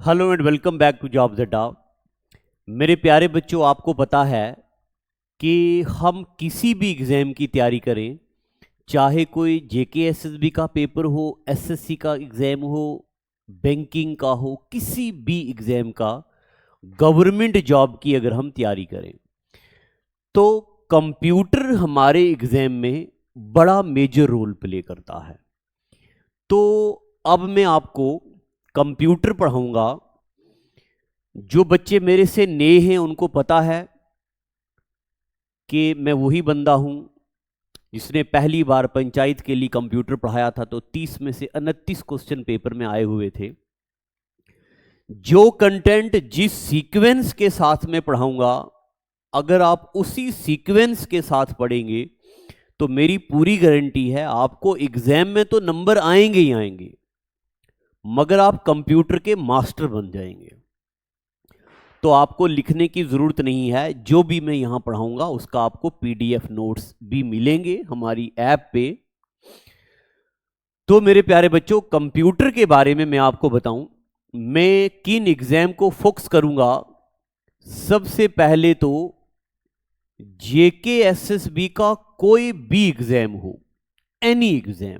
Hello and welcome back to Jobs Adda. मेरे प्यारे बच्चों, आपको पता है कि हम किसी भी एग्ज़ाम की तैयारी करें, चाहे कोई जेकेएसएसबी का पेपर हो, एसएससी का एग्ज़ाम हो, बैंकिंग का हो, किसी भी एग्ज़ाम का, गवर्नमेंट जॉब की अगर हम तैयारी करें तो कंप्यूटर हमारे एग्ज़ाम में बड़ा मेजर रोल प्ले करता है। तो अब मैं आपको कंप्यूटर पढ़ाऊंगा। जो बच्चे मेरे से नए हैं उनको पता है कि मैं वही बंदा हूं जिसने पहली बार पंचायत के लिए कंप्यूटर पढ़ाया था, तो 30 में से 29 क्वेश्चन पेपर में आए हुए थे। जो कंटेंट जिस सीक्वेंस के साथ में पढ़ाऊंगा, अगर आप उसी सीक्वेंस के साथ पढ़ेंगे तो मेरी पूरी गारंटी है आपको एग्जाम में तो नंबर आएंगे ही आएंगे, मगर आप कंप्यूटर के मास्टर बन जाएंगे। तो आपको लिखने की ज़रूरत नहीं है। जो भी मैं यहाँ पढ़ाऊँगा उसका आपको पीडीएफ नोट्स भी मिलेंगे हमारी ऐप पे। तो मेरे प्यारे बच्चों, कंप्यूटर के बारे में मैं आपको बताऊं, मैं किन एग्ज़ाम को फोकस करूँगा। सबसे पहले तो जेकेएसएसबी का कोई भी एग्ज़ाम हो, एनी एग्ज़ाम,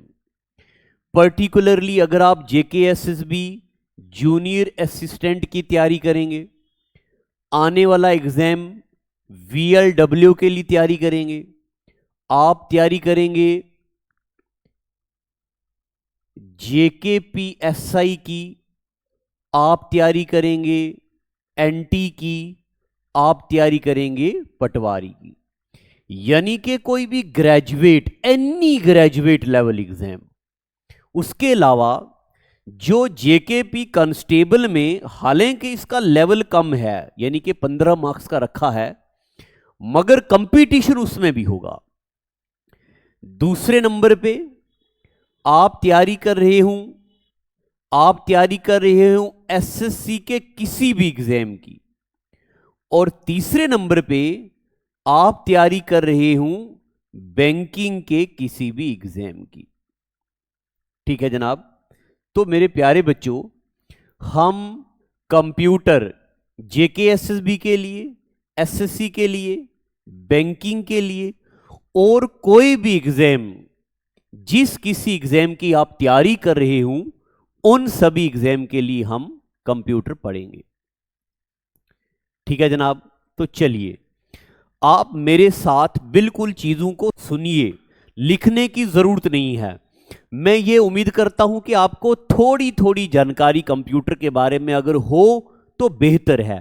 पर्टिकुलरली अगर आप जेकेएसएसबी जूनियर असिस्टेंट की तैयारी करेंगे, आने वाला एग्जाम वीएलडब्ल्यू के लिए तैयारी करेंगे, आप तैयारी करेंगे जेकेपीएसआई की, आप तैयारी करेंगे एनटी की, आप तैयारी करेंगे पटवारी की, यानी कि कोई भी graduate, any graduate level exam. उसके अलावा जो जेकेपी कांस्टेबल में, हालांकि इसका लेवल कम है, यानी कि 15 मार्क्स का रखा है, मगर कंपटीशन उसमें भी होगा। दूसरे नंबर पे आप तैयारी कर रहे हूं एसएससी के किसी भी एग्जाम की, और तीसरे नंबर पे आप तैयारी कर रहे हूं बैंकिंग के किसी भी एग्जाम की। ठीक है जनाब। तो मेरे प्यारे बच्चों, हम कंप्यूटर जेकेएसएसबी के लिए, एसएससी के लिए, बैंकिंग के लिए और कोई भी एग्जाम, जिस किसी एग्जाम की आप तैयारी कर रहे हो, उन सभी एग्जाम के लिए हम कंप्यूटर पढ़ेंगे। ठीक है जनाब। तो चलिए, आप मेरे साथ बिल्कुल चीजों को सुनिए, लिखने की जरूरत नहीं है। मैं ये उम्मीद करता हूं कि आपको थोड़ी थोड़ी जानकारी कंप्यूटर के बारे में अगर हो तो बेहतर है।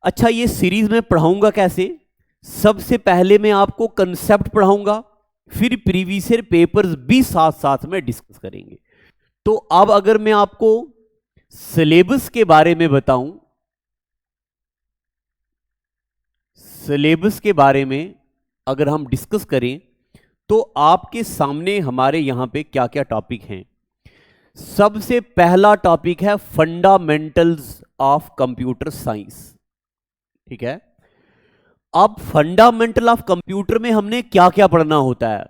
अच्छा, ये सीरीज में पढ़ाऊंगा कैसे? सबसे पहले मैं आपको कंसेप्ट पढ़ाऊंगा, फिर प्रीवियस ईयर पेपर्स भी साथ साथ में डिस्कस करेंगे। तो अब अगर मैं आपको सिलेबस के बारे में बताऊं, सिलेबस के बारे में अगर हम डिस्कस करें तो आपके सामने हमारे यहां पे क्या क्या टॉपिक हैं। सबसे पहला टॉपिक है फंडामेंटल्स ऑफ कंप्यूटर साइंस। ठीक है। अब फंडामेंटल ऑफ कंप्यूटर में हमने क्या क्या पढ़ना होता है?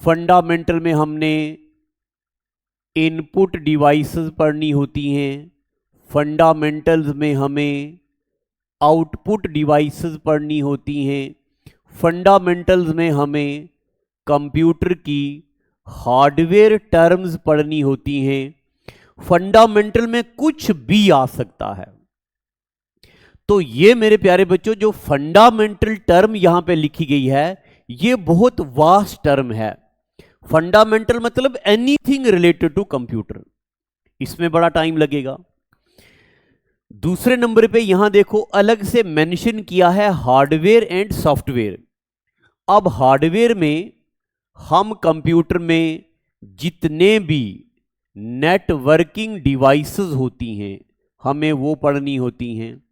फंडामेंटल में हमने इनपुट डिवाइसेस पढ़नी होती हैं, फंडामेंटल्स में हमें आउटपुट डिवाइसेस पढ़नी होती हैं, फंडामेंटल्स में हमें कंप्यूटर की हार्डवेयर टर्म्स पढ़नी होती हैं। फंडामेंटल में कुछ भी आ सकता है। तो ये मेरे प्यारे बच्चों, जो फंडामेंटल टर्म यहां पे लिखी गई है, ये बहुत वास्ट टर्म है। फंडामेंटल मतलब एनीथिंग रिलेटेड टू कंप्यूटर, इसमें बड़ा टाइम लगेगा। दूसरे नंबर पे यहां देखो, अलग से मेंशन किया है हार्डवेयर एंड सॉफ्टवेयर। अब हार्डवेयर में हम कंप्यूटर में जितने भी नेटवर्किंग डिवाइसेस होती हैं, हमें वो पढ़नी होती हैं।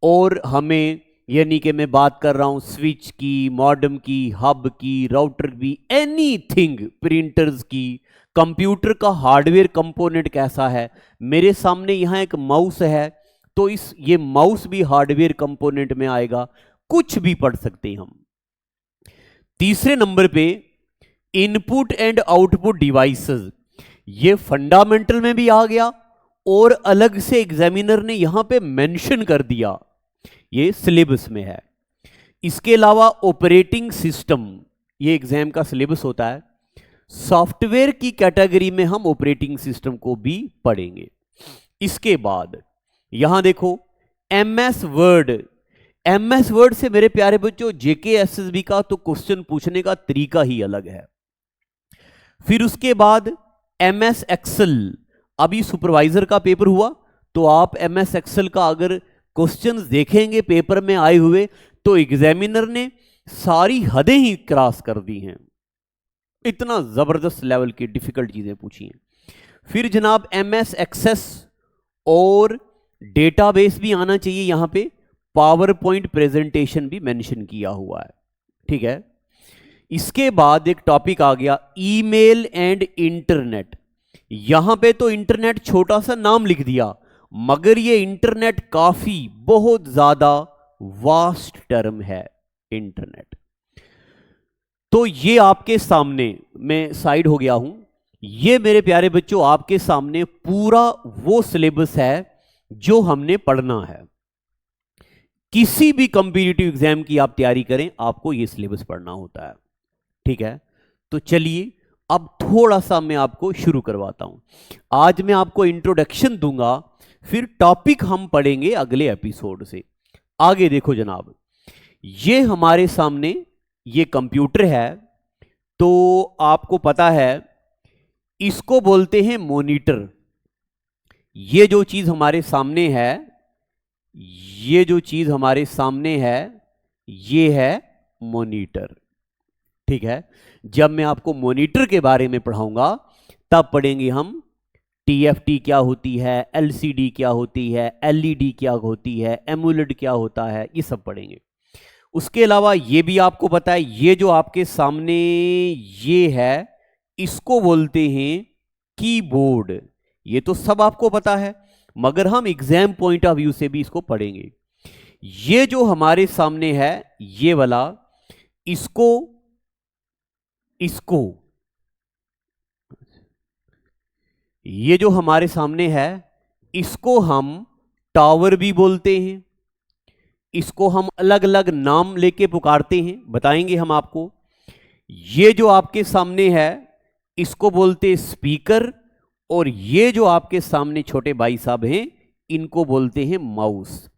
और हमें, यानी कि मैं बात कर रहा हूं स्विच की, मॉडेम की, हब की, राउटर की, एनीथिंग, प्रिंटर्स की। कंप्यूटर का हार्डवेयर कंपोनेंट कैसा है? मेरे सामने यहां एक माउस है, तो ये माउस भी हार्डवेयर कंपोनेंट में आएगा। कुछ भी पढ़ सकते हैं हम। तीसरे नंबर पे इनपुट एंड आउटपुट डिवाइसेस, ये फंडामेंटल में भी आ गया और अलग से एग्जामिनर ने यहां पे मेंशन कर दिया, ये सिलेबस में है। इसके अलावा ऑपरेटिंग सिस्टम, ये एग्जाम का सिलेबस होता है। सॉफ्टवेयर की कैटेगरी में हम ऑपरेटिंग सिस्टम को भी पढ़ेंगे। इसके बाद यहां देखो एमएस वर्ड। एमएस वर्ड से मेरे प्यारे बच्चों जेकेएसएसबी का तो क्वेश्चन पूछने का तरीका ही अलग है। फिर उसके बाद एमएस एक्सेल, अभी सुपरवाइजर का पेपर हुआ तो आप एमएस एक्सेल का अगर क्वेश्चंस देखेंगे पेपर में आए हुए तो एग्जामिनर ने सारी हदें ही क्रॉस कर दी हैं, इतना जबरदस्त लेवल की डिफिकल्ट चीजें पूछी हैं। फिर जनाब एमएस एक्सेस और डेटाबेस भी आना चाहिए, यहां पे पावर पॉइंट प्रेजेंटेशन भी मेंशन किया हुआ है, ठीक है। इसके बाद एक टॉपिक आ गया ईमेल एंड इंटरनेट। यहां पे तो इंटरनेट छोटा सा नाम लिख दिया, मगर ये इंटरनेट काफी बहुत ज्यादा वास्ट टर्म है इंटरनेट। तो ये आपके सामने, मैं साइड हो गया हूं, ये मेरे प्यारे बच्चों आपके सामने पूरा वो सिलेबस है जो हमने पढ़ना है। किसी भी कॉम्पिटिटिव एग्जाम की आप तैयारी करें, आपको ये सिलेबस पढ़ना होता है, ठीक है। तो चलिए अब थोड़ा सा मैं आपको शुरू करवाता हूं। आज मैं आपको इंट्रोडक्शन दूंगा, फिर टॉपिक हम पढ़ेंगे अगले एपिसोड से। आगे देखो जनाब, ये हमारे सामने ये कंप्यूटर है, तो आपको पता है इसको बोलते हैं मॉनिटर। ये जो चीज हमारे सामने है, ये जो चीज हमारे सामने है, ये है मॉनिटर, ठीक है। जब मैं आपको मॉनिटर के बारे में पढ़ाऊंगा तब पढ़ेंगे हम टीएफटी क्या होती है, एलसीडी क्या होती है, एलईडी क्या होती है, एमोलेड क्या होता है, ये सब पढ़ेंगे। उसके अलावा ये भी आपको पता है, ये जो आपके सामने ये है, इसको बोलते हैं कीबोर्ड। ये तो सब आपको पता है, मगर हम एग्जाम पॉइंट ऑफ व्यू से भी इसको पढ़ेंगे। ये जो हमारे सामने है, ये वाला, इसको ये जो हमारे सामने है, इसको हम टावर भी बोलते हैं। इसको हम अलग अलग नाम लेके पुकारते हैं, बताएंगे हम आपको। ये जो आपके सामने है, इसको बोलते हैं स्पीकर, और ये जो आपके सामने छोटे भाई साहब हैं, इनको बोलते हैं माउस।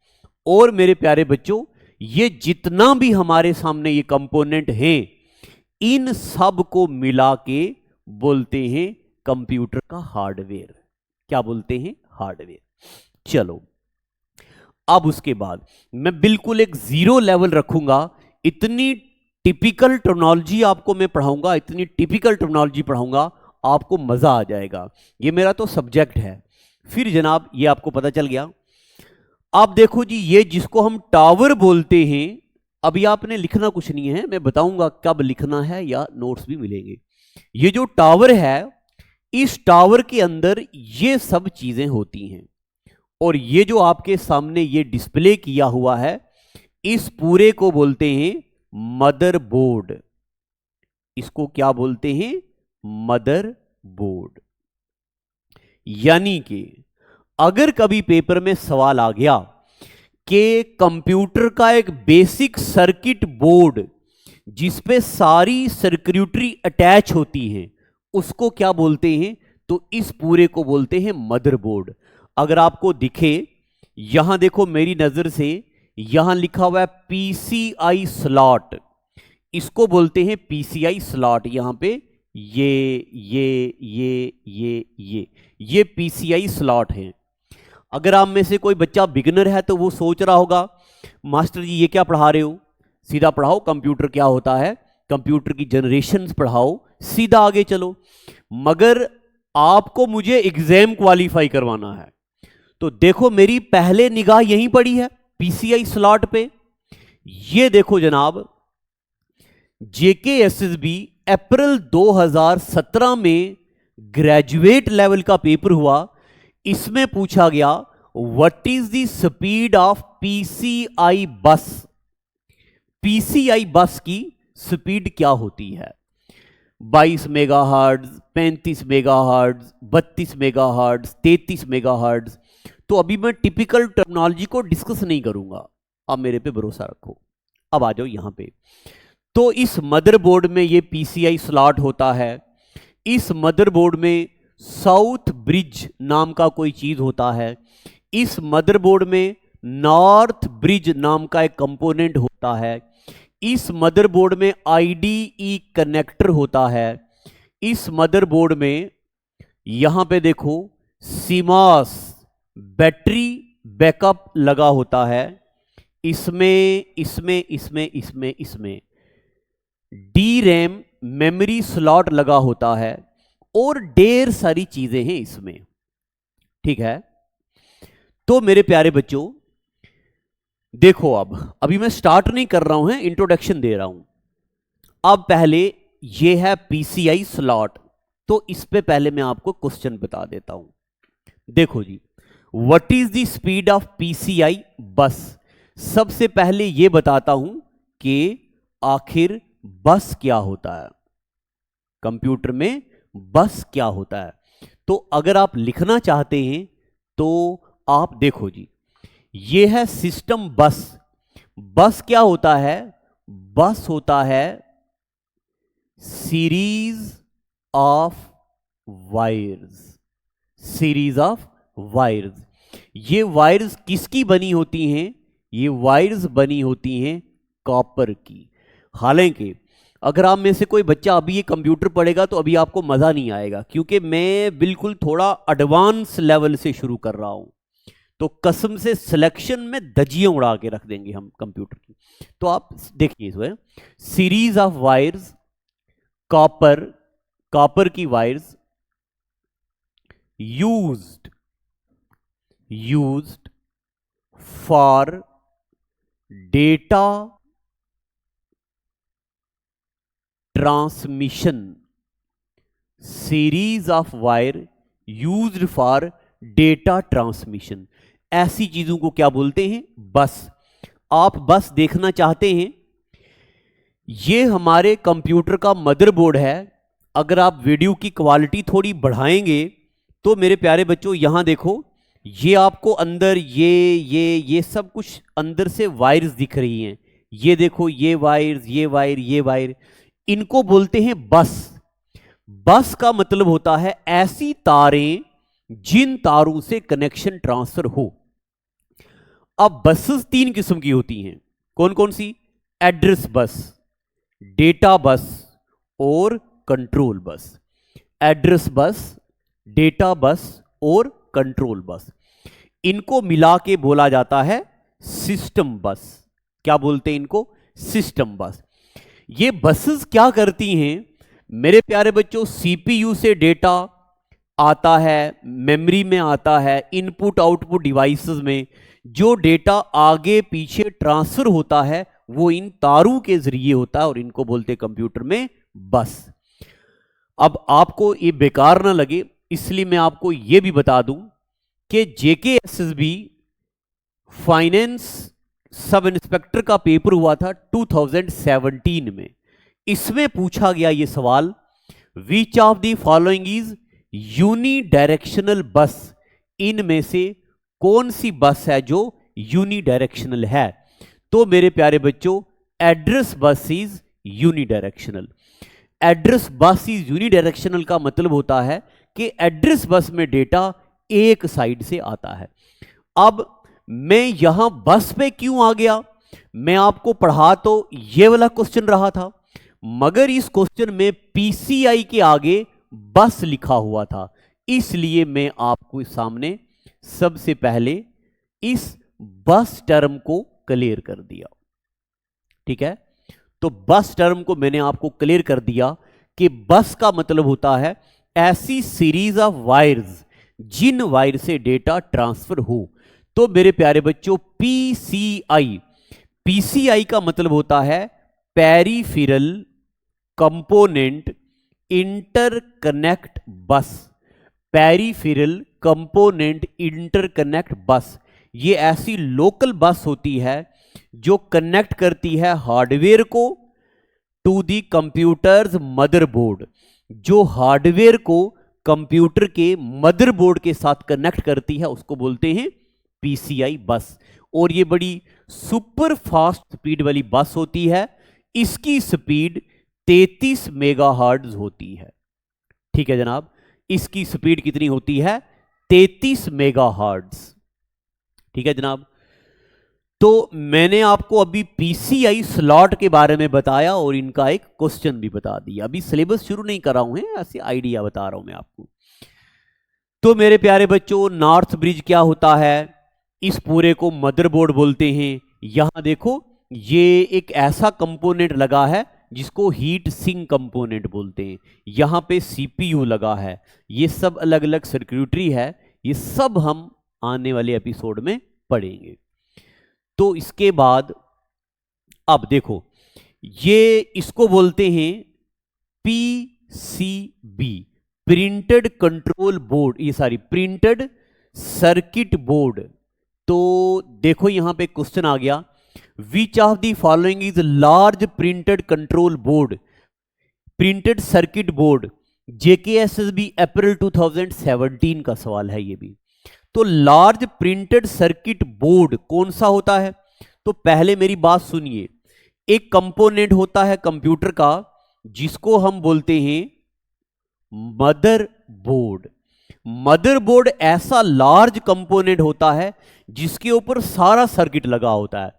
और मेरे प्यारे बच्चों, ये जितना भी हमारे सामने ये कंपोनेंट हैं, इन सब को मिला के बोलते हैं कंप्यूटर का हार्डवेयर। क्या बोलते हैं? हार्डवेयर। चलो अब उसके बाद मैं बिल्कुल एक जीरो लेवल रखूंगा, इतनी टिपिकल टर्मिनोलॉजी आपको मैं पढ़ाऊंगा, इतनी टिपिकल टर्मिनोलॉजी पढ़ाऊंगा, आपको मजा आ जाएगा। ये मेरा तो सब्जेक्ट है। फिर जनाब ये आपको पता चल गया। आप देखो जी, ये जिसको हम टावर बोलते हैं, अभी आपने लिखना कुछ नहीं है, मैं बताऊंगा कब लिखना है या नोट्स भी मिलेंगे। ये जो टावर है, इस टावर के अंदर ये सब चीजें होती हैं, और ये जो आपके सामने ये डिस्प्ले किया हुआ है, इस पूरे को बोलते हैं मदरबोर्ड। इसको क्या बोलते हैं? मदरबोर्ड। यानी कि अगर कभी पेपर में सवाल आ गया कि कंप्यूटर का एक बेसिक सर्किट बोर्ड जिस पे सारी सर्किटरी अटैच होती हैं, उसको क्या बोलते हैं? तो इस पूरे को बोलते हैं मदरबोर्ड। अगर आपको दिखे, यहां देखो मेरी नजर से, यहां लिखा हुआ है पीसीआई स्लॉट, इसको बोलते हैं पीसीआई स्लॉट। यहां पे ये पीसीआई स्लॉट है। अगर आप में से कोई बच्चा बिगिनर है तो वो सोच रहा होगा, मास्टर जी ये क्या पढ़ा रहे हो, सीधा पढ़ाओ कंप्यूटर क्या होता है, कंप्यूटर की जनरेशंस पढ़ाओ, सीधा आगे चलो। मगर आपको मुझे एग्जाम क्वालिफाई करवाना है, तो देखो मेरी पहले निगाह यहीं पड़ी है पीसीआई स्लॉट पे। ये देखो जनाब, जेकेएसएसबी अप्रैल 2017 में ग्रेजुएट लेवल का पेपर हुआ। इसमें पूछा गया what is the speed of PCI बस। पीसीआई बस की स्पीड क्या होती है? 22 मेगाहर्ट्ज, 35 मेगाहर्ट्ज, 32 मेगाहर्ट्ज, 33 मेगाहर्ट्ज। तो अभी मैं टिपिकल टर्मिनोलॉजी को डिस्कस नहीं करूंगा, आप मेरे पे भरोसा रखो। अब आ जाओ यहां पे। तो इस मदरबोर्ड में ये पीसीआई स्लॉट होता है। इस मदरबोर्ड में साउथ ब्रिज नाम का कोई चीज होता है। इस मदरबोर्ड में नॉर्थ ब्रिज नाम का एक कंपोनेंट होता है। इस मदरबोर्ड में आईडीई कनेक्टर होता है। इस मदरबोर्ड में यहां पे देखो सीमॉस बैटरी बैकअप लगा होता है। इसमें डी रैम मेमोरी स्लॉट लगा होता है और ढेर सारी चीजें हैं इसमें, ठीक है। तो मेरे प्यारे बच्चों देखो, अब अभी मैं स्टार्ट नहीं कर रहा हूं, इंट्रोडक्शन दे रहा हूं। अब पहले ये है पीसीआई स्लॉट, तो इस पे पहले मैं आपको क्वेश्चन बता देता हूं। देखो जी, what is the speed of PCI bus. सबसे पहले ये बताता हूं कि आखिर बस क्या होता है, कंप्यूटर में बस क्या होता है। तो अगर आप लिखना चाहते हैं तो आप देखो जी, ये है सिस्टम बस। बस क्या होता है? बस होता है series of wires. Series of wires. ये वायर्स किसकी बनी होती हैं? ये वायर्स बनी होती हैं कॉपर की। हालांकि अगर आप में से कोई बच्चा अभी ये कंप्यूटर पढ़ेगा तो अभी आपको मजा नहीं आएगा, क्योंकि मैं बिल्कुल थोड़ा एडवांस लेवल से शुरू कर रहा हूं। तो कसम से सिलेक्शन में धज्जियां उड़ा के रख देंगे हम कंप्यूटर की। तो आप देखिए इसमें सीरीज ऑफ वायर्स, कॉपर की wires used for data transmission. Series of wire used for data transmission. ऐसी चीजों को क्या बोलते हैं? बस। आप बस देखना चाहते हैं, ये हमारे कंप्यूटर का मदरबोर्ड है। अगर आप वीडियो की क्वालिटी थोड़ी बढ़ाएंगे तो मेरे प्यारे बच्चों यहां देखो, ये आपको अंदर ये सब कुछ अंदर से वायर्स दिख रही हैं। ये देखो, ये वायर्स, ये वायर, इनको बोलते हैं बस। बस का मतलब होता है ऐसी तारें जिन तारों से कनेक्शन ट्रांसफर हो। अब बसेस तीन किस्म की होती हैं। कौन कौन सी? एड्रेस बस, डेटा बस और control bus. Address bus, data bus और कंट्रोल बस, इनको मिला के बोला जाता है सिस्टम बस। क्या बोलते हैं इनको? सिस्टम बस। ये बसेस क्या करती हैं मेरे प्यारे बच्चों? सीपीयू से डेटा आता है, मेमोरी में आता है, इनपुट आउटपुट डिवाइसेस में जो डेटा आगे पीछे ट्रांसफर होता है वो इन तारों के जरिए होता है और इनको बोलते हैं कंप्यूटर में बस। अब आपको ये बेकार ना लगे इसलिए मैं आपको ये भी बता दूं कि जेकेएसएसबी फाइनेंस सब इंस्पेक्टर का पेपर हुआ था 2017 में। इसमें पूछा गया ये सवाल, which of the following is unidirectional bus. इनमें से कौन सी बस है जो यूनी डायरेक्शनल है? तो मेरे प्यारे बच्चों address bus is unidirectional. Address bus is unidirectional का मतलब होता है कि एड्रेस बस में डेटा एक साइड से आता है। अब मैं यहां बस पे क्यों आ गया? मैं आपको पढ़ा तो ये वाला क्वेश्चन रहा था, मगर इस क्वेश्चन में पीसीआई के आगे बस लिखा हुआ था, इसलिए मैं आपको सामने सबसे पहले इस बस टर्म को क्लियर कर दिया। ठीक है, तो बस टर्म को मैंने आपको क्लियर कर दिया कि बस का मतलब होता है ऐसी सीरीज ऑफ वायर्स जिन वायर से डेटा ट्रांसफर हो। तो मेरे प्यारे बच्चों पीसीआई, पीसीआई का मतलब होता है पेरिफेरल कंपोनेंट इंटरकनेक्ट बस। पेरिफेरल कंपोनेंट इंटरकनेक्ट बस, ये ऐसी लोकल बस होती है जो कनेक्ट करती है हार्डवेयर को टू दी कंप्यूटर्स मदरबोर्ड, जो हार्डवेयर को कंप्यूटर के मदरबोर्ड के साथ कनेक्ट करती है उसको बोलते हैं पीसीआई बस। और ये बड़ी सुपर फास्ट स्पीड वाली बस होती है, इसकी स्पीड 33 मेगाहर्ट्ज होती है। ठीक है जनाब, इसकी स्पीड कितनी होती है? 33 मेगाहर्ट्ज। ठीक है जनाब, तो मैंने आपको अभी पीसीआई स्लॉट के बारे में बताया और इनका एक क्वेश्चन भी बता दिया। अभी सिलेबस शुरू नहीं कर रहा हूं, ऐसे आइडिया बता रहा हूं मैं आपको। तो मेरे प्यारे बच्चों, नॉर्थ ब्रिज क्या होता है? इस पूरे को मदरबोर्ड बोलते हैं। यहां देखो, ये एक ऐसा कंपोनेंट लगा है जिसको हीट सिंक कंपोनेंट बोलते हैं। यहां पे सीपीयू लगा है, ये सब अलग अलग सर्किटरी है, ये सब हम आने वाले एपिसोड में पढ़ेंगे। तो इसके बाद अब देखो, ये इसको बोलते हैं पीसीबी, प्रिंटेड कंट्रोल बोर्ड, ये सारी प्रिंटेड सर्किट बोर्ड। तो देखो यहां पे क्वेश्चन आ गया, which of the following is large printed control board, printed circuit board, JKSSB April 2017 का सवाल है ये भी। तो लार्ज प्रिंटेड सर्किट बोर्ड कौन सा होता है? तो पहले मेरी बात सुनिए, एक कंपोनेंट होता है कंप्यूटर का जिसको हम बोलते हैं मदरबोर्ड। मदरबोर्ड ऐसा लार्ज कंपोनेंट होता है जिसके ऊपर सारा सर्किट लगा होता है।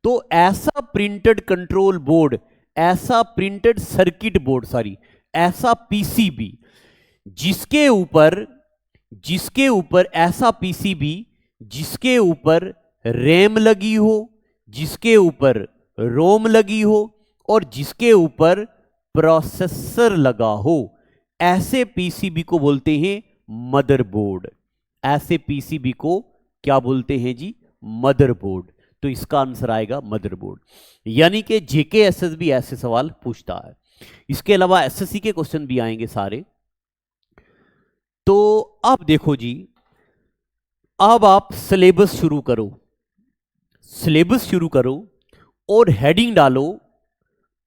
तो ऐसा प्रिंटेड कंट्रोल बोर्ड, ऐसा प्रिंटेड सर्किट बोर्ड, ऐसा पीसीबी जिसके ऊपर ऐसा पीसीबी जिसके ऊपर रैम लगी हो, जिसके ऊपर रोम लगी हो और जिसके ऊपर प्रोसेसर लगा हो, ऐसे पीसीबी को बोलते हैं मदरबोर्ड। ऐसे पीसीबी को क्या बोलते हैं जी? मदरबोर्ड। तो इसका आंसर आएगा मदरबोर्ड। यानी कि जेकेएसएसबी ऐसे सवाल पूछता है। इसके अलावा एसएससी के क्वेश्चन भी आएंगे सारे। तो अब देखो जी, अब आप सिलेबस शुरू करो, सिलेबस शुरू करो और हेडिंग डालो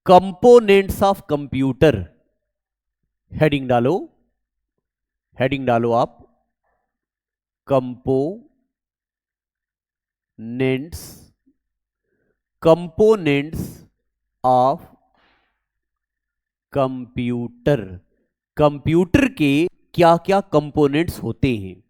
कंपोनेंट्स ऑफ कंप्यूटर। हेडिंग डालो, हेडिंग डालो आप कंपोनेंट्स ऑफ कंप्यूटर। कंप्यूटर के क्या क्या कंपोनेंट्स होते हैं?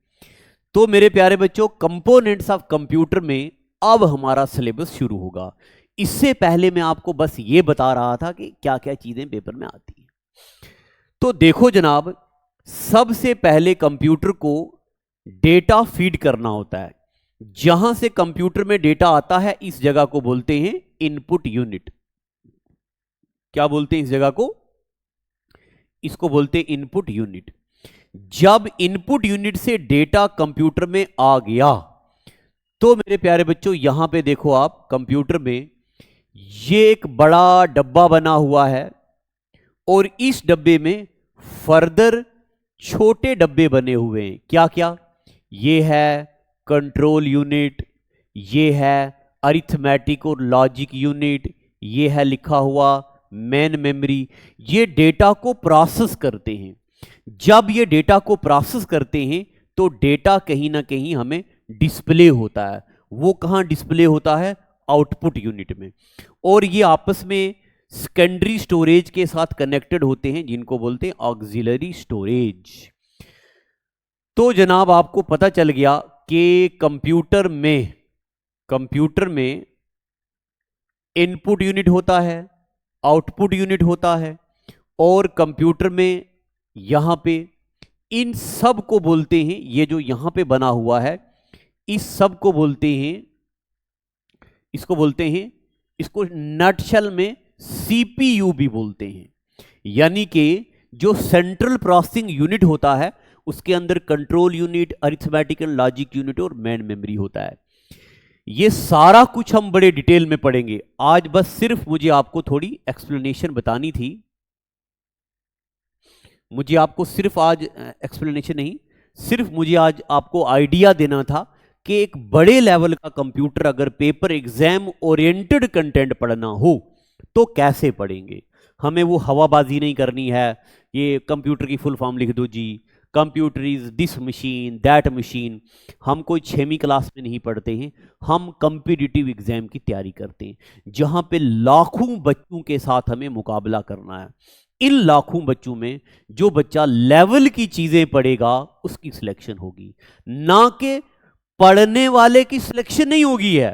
तो मेरे प्यारे बच्चों, कंपोनेंट्स ऑफ कंप्यूटर में अब हमारा सिलेबस शुरू होगा। इससे पहले मैं आपको बस ये बता रहा था कि क्या क्या चीजें पेपर में आती हैं। तो देखो जनाब, सबसे पहले कंप्यूटर को डेटा फीड करना होता है। जहां से कंप्यूटर में डेटा आता है इस जगह को बोलते हैं इनपुट यूनिट। क्या बोलते हैं इस जगह को? इसको बोलते हैं इनपुट यूनिट। जब इनपुट यूनिट से डेटा कंप्यूटर में आ गया तो मेरे प्यारे बच्चों, यहां पे देखो आप कंप्यूटर में ये एक बड़ा डब्बा बना हुआ है और इस डब्बे में फर्दर छोटे डब्बे बने हुए हैं। क्या क्या? ये है कंट्रोल यूनिट, ये है अरिथमेटिक और लॉजिक यूनिट, ये है लिखा हुआ मेन मेमोरी। ये डेटा को प्रोसेस करते हैं। जब ये डेटा को प्रोसेस करते हैं तो डेटा कहीं ना कहीं हमें डिस्प्ले होता है। वो कहां डिस्प्ले होता है? आउटपुट यूनिट में। और ये आपस में सेकेंडरी स्टोरेज के साथ कनेक्टेड होते हैं जिनको बोलते हैं ऑक्सिलरी स्टोरेज। तो जनाब आपको पता चल गया कि कंप्यूटर में इनपुट यूनिट होता है, आउटपुट यूनिट होता है और कंप्यूटर में यहां पे इन सब को बोलते हैं, ये जो यहां पे बना हुआ है इस सब को बोलते हैं, इसको नटशेल में सीपीयू भी बोलते हैं। यानी कि जो सेंट्रल प्रोसेसिंग यूनिट होता है उसके अंदर control unit, arithmetic and logic unit और मेन मेमोरी होता है। ये सारा कुछ हम बड़े डिटेल में पढ़ेंगे। आज बस सिर्फ मुझे आपको थोड़ी एक्सप्लेनेशन बतानी थी। मुझे आपको सिर्फ आज एक्सप्लेनेशन नहीं, सिर्फ मुझे आज आपको आइडिया देना था कि एक बड़े लेवल का कंप्यूटर अगर पेपर एग्जाम ओरिएंटेड कंटेंट पढ़ना हो तो कैसे पढ़ेंगे। हमें वो हवाबाजी नहीं करनी है, ये कंप्यूटर की फुल फॉर्म लिख दो जी, computer is this machine that machine. हम कोई 6वीं क्लास में नहीं पढ़ते हैं, हम कॉम्पिटिटिव एग्जाम की तैयारी करते हैं जहां पे लाखों बच्चों के साथ हमें मुकाबला करना है। इन लाखों बच्चों में जो बच्चा लेवल की चीजें पढ़ेगा उसकी सिलेक्शन होगी, ना कि पढ़ने वाले की सिलेक्शन नहीं होगी है,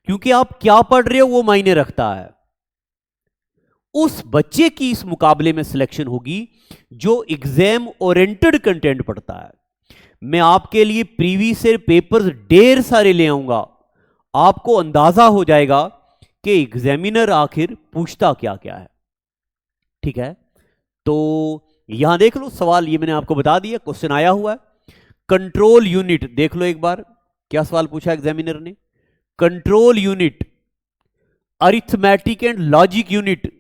क्योंकि आप क्या पढ़ रहे हो वो मायने रखता है। उस बच्चे की इस मुकाबले में सिलेक्शन होगी जो एग्जाम ओरिएंटेड कंटेंट पढ़ता है। मैं आपके लिए प्रीवियस ईयर पेपर्स ढेर सारे ले आऊंगा, आपको अंदाजा हो जाएगा कि एग्जामिनर आखिर पूछता क्या क्या है। ठीक है, तो यहां देख लो सवाल, ये मैंने आपको बता दिया, क्वेश्चन आया हुआ है। कंट्रोल यूनिट देख लो एक बार, क्या सवाल पूछा एग्जामिनर ने। Control unit, arithmetic and logic unit,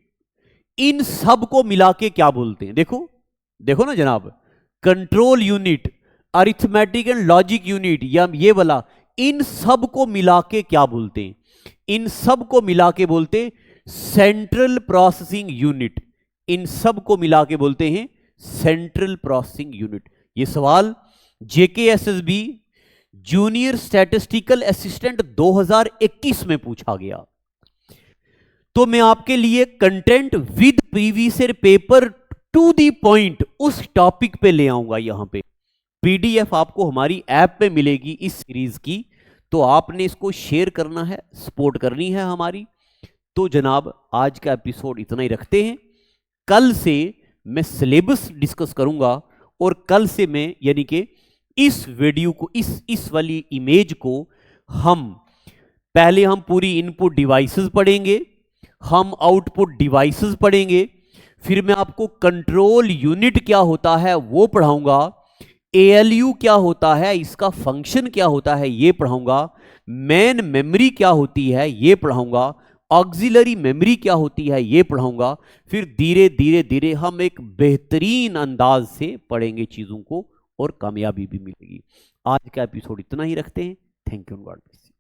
इन सब को मिला के क्या बोलते हैं? देखो देखो ना जनाब, control unit, arithmetic and logic unit, या ये वाला, इन सब को मिला के क्या बोलते हैं? इन सब को मिला के बोलते हैं सेंट्रल प्रोसेसिंग यूनिट। इन सब को मिला के बोलते हैं सेंट्रल प्रोसेसिंग यूनिट। ये सवाल जेकेएसएसबी जूनियर स्टैटिस्टिकल असिस्टेंट 2021 में पूछा गया। तो मैं आपके लिए content with previous year paper to the point उस टॉपिक पे ले आऊंगा। यहां पे पीडीएफ आपको हमारी ऐप पे मिलेगी इस सीरीज की, तो आपने इसको शेयर करना है, सपोर्ट करनी है हमारी। तो जनाब आज का एपिसोड इतना ही रखते हैं, कल से मैं सिलेबस डिस्कस करूंगा, और कल से मैं यानी कि इस वीडियो को, इस वाली इमेज को हम पहले हम पूरी इनपुट डिवाइसेस पढ़ेंगे, हम आउटपुट डिवाइसेस पढ़ेंगे, फिर मैं आपको कंट्रोल यूनिट क्या होता है वो पढ़ाऊंगा, एएलयू क्या होता है, इसका फंक्शन क्या होता है ये पढ़ाऊंगा, मेन मेमोरी क्या होती है ये पढ़ाऊंगा, ऑक्सिलरी मेमोरी क्या होती है ये पढ़ाऊंगा। फिर धीरे धीरे धीरे हम एक बेहतरीन अंदाज से पढ़ेंगे चीजों को, और कामयाबी भी मिलेगी। आज का एपिसोड इतना ही रखते हैं। Thank you, God bless.